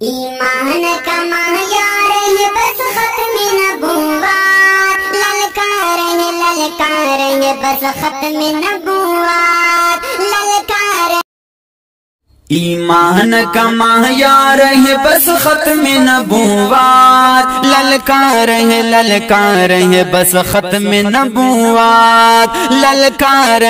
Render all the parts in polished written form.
ईमान का मायार है बस खत्म नबुव्वत, ललकार है बस खत्म नबुव्वत, ललकार। ईमान का मायार है बस खत्म नबुव्वत, ललकार है बस खत्म नबुव्वत, ललकार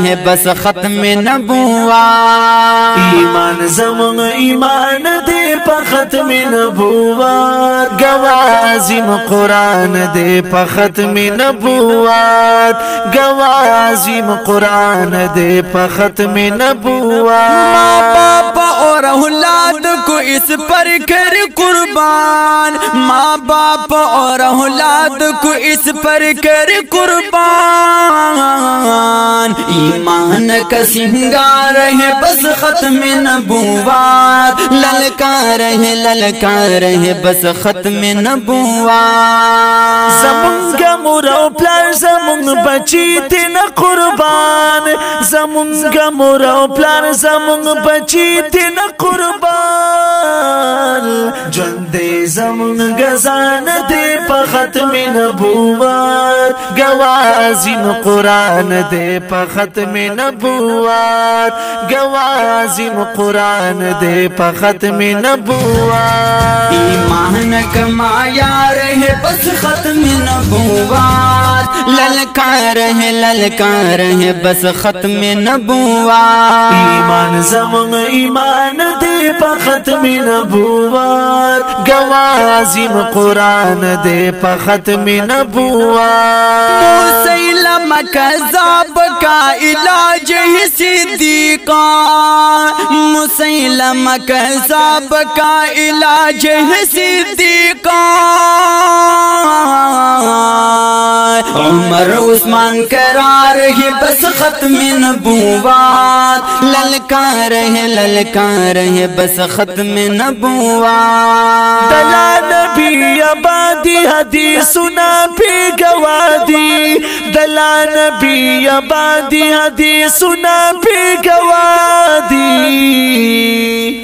है बस खत्म नबुव्वत। ईमान ज़मुन ईमान दे प खत्म नबुव्वत, गवाज़िम कुरान दे प खत्म नबुव्वत, गवाज़िम कुरान दे प खत्म नबुव्वत। माँ बाप और औलाद को इस पर कर कुर्बान, माँ बाप और औलाद को इस पर कर कुर्बान। ईमान का सिंगार है बस खत्म नबुव्वत, ललकार है बस खत्म नबुव्वत। ज़मुन का मुरो प्लान ज़मुन बची थे न कुर्बान, ज़मुन का मुरो प्लान ज़मुन बची थे न कुर्बान। जंदे ज़मुन गज़ान दे प खत्म नबुव्वत, गवाज़िम कुरान दे प खत्म नबुव्वत, गवाज़िम कुरान दे प खत्म नबुव्वत। ईमान का मायार है बस खत्म नबुव्वत, ललकार है बस खत्म नबुव्वत। ईमान ज़मुन ईमान दे प खत्म नबुव्वत, गवाज़िम कुरान दे प खत्म नबुव्वत। मुसैलमा कज़्ज़ाब का इलाज है सिद्दीक़ा, मुसैलमा कज़्ज़ाब का इलाज है सिद्दीक़ा। उमर उस्मान करार है बस खत्म नबुव्वत, ललकार है बस खत्म नबुव्वत। दला नबी आबादी हदीस सुना पे गवादी, दला नबी आबादी हदीस सुना पे गवादी।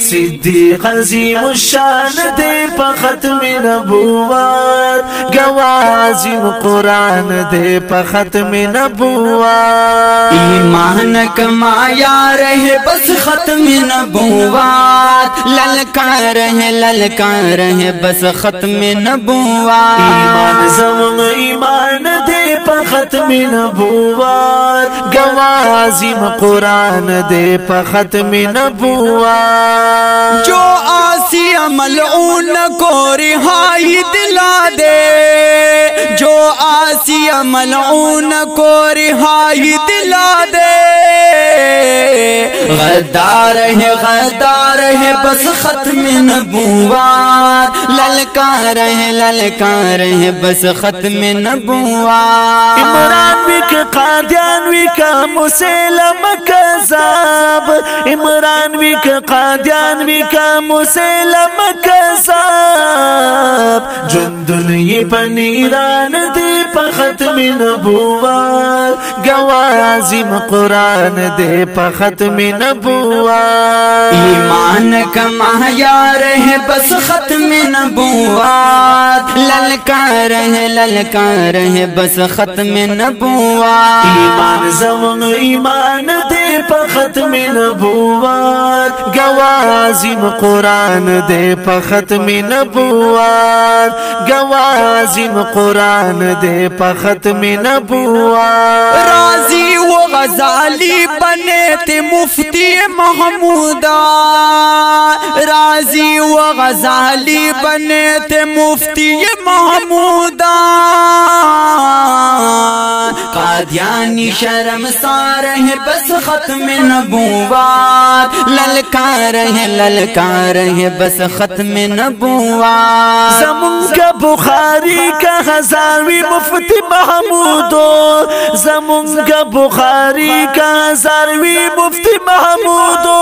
सिद्दीक़ अज़ीम शान दे प खत्म नबुव्वत, गवाज़िम कुरान दे प खत्म नबुव्वत। ईमान का मायार है बस खत्म नबुव्वत, ललकार है बस खत्म नबुव्वत। ईमान ज़मुन ईमान दे प खत्म नबुव्वत, गवाज़िम कुरान दे प खत्म नबुव्वत। जो आसिया मलऊन को रिहाई दिला दे, जो आसिया मलऊन को रिहाई दिला दे। गद्दार है बस खत्म नबुव्वत, ललकार है बस खत्म नबुव्वत। इमरान विक कादियान विका मुसैलमा कज़्ज़ाब, इमरान विक कादियान विका मुसैलमा कज़्ज़ाब। जुंदुल ये पनीरान दे प खत्म नबुव्वत, गवाज़िम कुरान दे प खत्म नबुव्वत। ईमान का मायार है बस खत्म नबुव्वत, ललकार है बस खत्म नबुव्वत। ईमान ज़मुन ईमान दे प खत्म नबुव्वत, गवाज़िम कुरान दे प खत्म नबुव्वत, गवाज़िम कुरान दे प खत्म नबुव्वत। राज़ी वो गज़ाली बने थे मुफ्ती महमूदा, राज़ी वो गज़ाली बने थे मुफ्ती महमूदा। कादियानी शर्मसार है बस खत्म नबुव्वत, ललकार है बस खत्म नबुव्वत। ज़मुन का बुखारी का हज़ारवी मुफ्ती महमूदो, ज़मुन का बुखारी का हज़ारवी मुफ्ती महमूदो।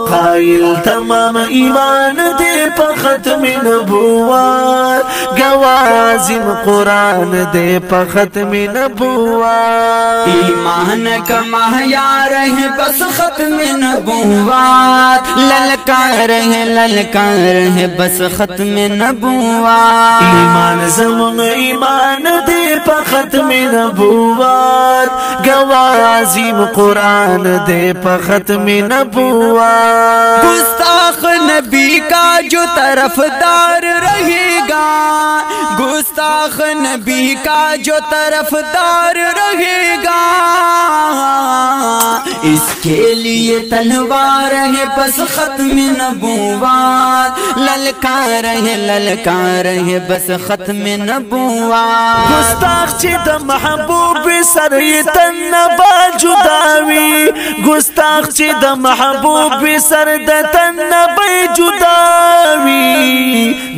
कायल तमाम ईमान दे दे प ختم नबुवत गवाज़िम कुरान दे प ختم नबुवत ईमान का महयार है बस ख़त्म नबुवत ललकार है बस ख़त्म नबुवत ईमान ज़मुन ईमान दे प ختم नबुवत गवाज़िम कुरान दे प ختم नबुवत गुस्ताख नबी का जो तरफदार रहेगा गुस्ताख नबी का जो तरफदार रहेगा इसके लिए तलवार है बस ख़त्म नबुवत ललकार है बस ख़त्म नबुवत गुस्ताख चे द महबूब सर तन्नबा जुदावी गुस्ताख चे द महबूब सर द तन्नबा जुदावी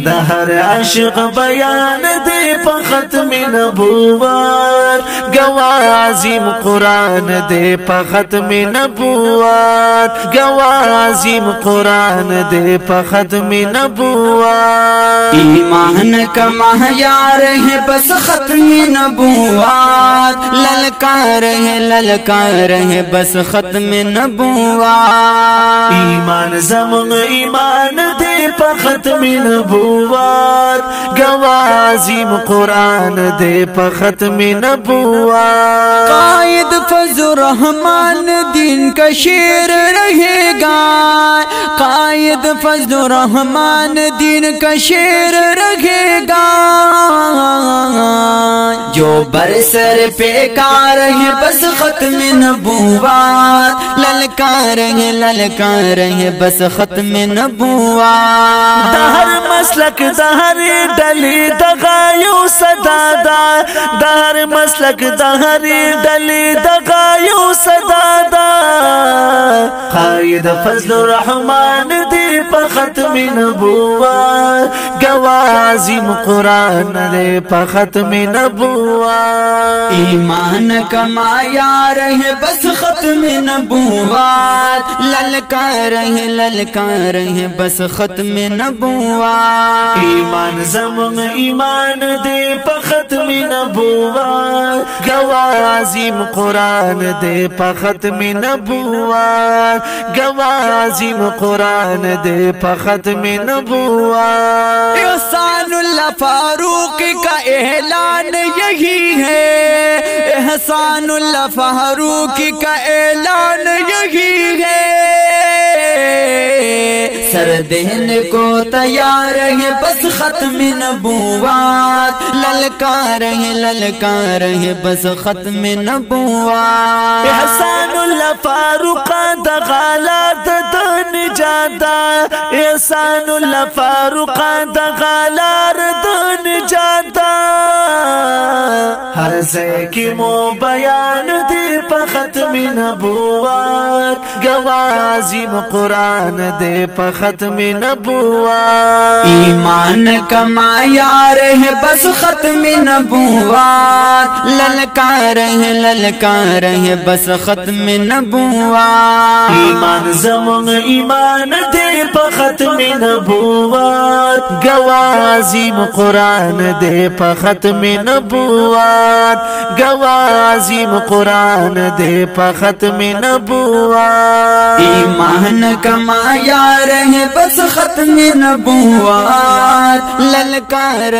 दहर आशिक बयान दे प ختم नबुवत गवाज़िम कुरान दे प ختم नबुवत गवाज़िम कुरान दे प ختم नबुवत ईमान का महयार है बस ख़त्म नबुवत ललकार है बस ख़त्म नबुवत ईमान ज़मुन ईमान दे प ختم नबुवत गवाज़िम कुरान दे प ختم नबुवत कायद फज़्ल रहमान दिन का शेर रहेगा कायद फज़्ल रहमान दिन का शेर रहेगा जो बरसर पेकार है बस ख़त्म नबुवत ललकार है बस ख़त्म नबुवत दहर मसलक दहर डली दगायो सदादा दहर मसलक दहर डली दगायो सदादा कायद फज़्ल रहमान दे प ختم नबुवत गवाज़िम कुरान दे प ختم नबुवत ईमान का मायार है बस ख़त्म नबुवत ललकार है बस ख़त्म नबुवत ईमान ज़मुन ईमान दे प ختم नबुवत गवाज़िम कुरान दे प ختم नबुवत गवाज़िम कुरान दे प ختم नबुवत एहसानुल्लाह फारूक का ऐलान यही है एहसानुल्लाह फारूक का ऐलान यही है सर देने को तैयार है बस ख़त्म नबुवत ललकार है बस ख़त्म नबुवत एहसानुल्लाह फारूक दगाला दन जादा एहसानुल्लाह फारूक दगाला दन जादा हर से की मो बयान दे प ختم नबुवत गवाज़िम कुरान दे प ختم नबुवत ईमान का मायार है बस ख़त्म नबुवत ललकार है बस ख़त्म नबुवत ईमान ज़मुन ईमान दे प ختم नबुवत गवाज़िम कुरान दे प ختم नबुवत गवाज़िम कुरान दे प ختم नबुवत ईमान का मायार है बस ख़त्म नबुवत ललकार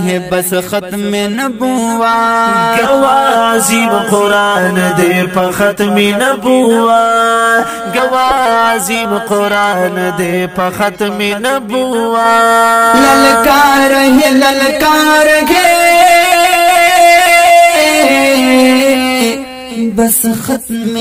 है बस ख़त्म नबुवत गवाज़िम कुरान दे प ختم नबुवत गवाज़िम कुरान दे प ختم नबुवत ललकार है बस ख़त्म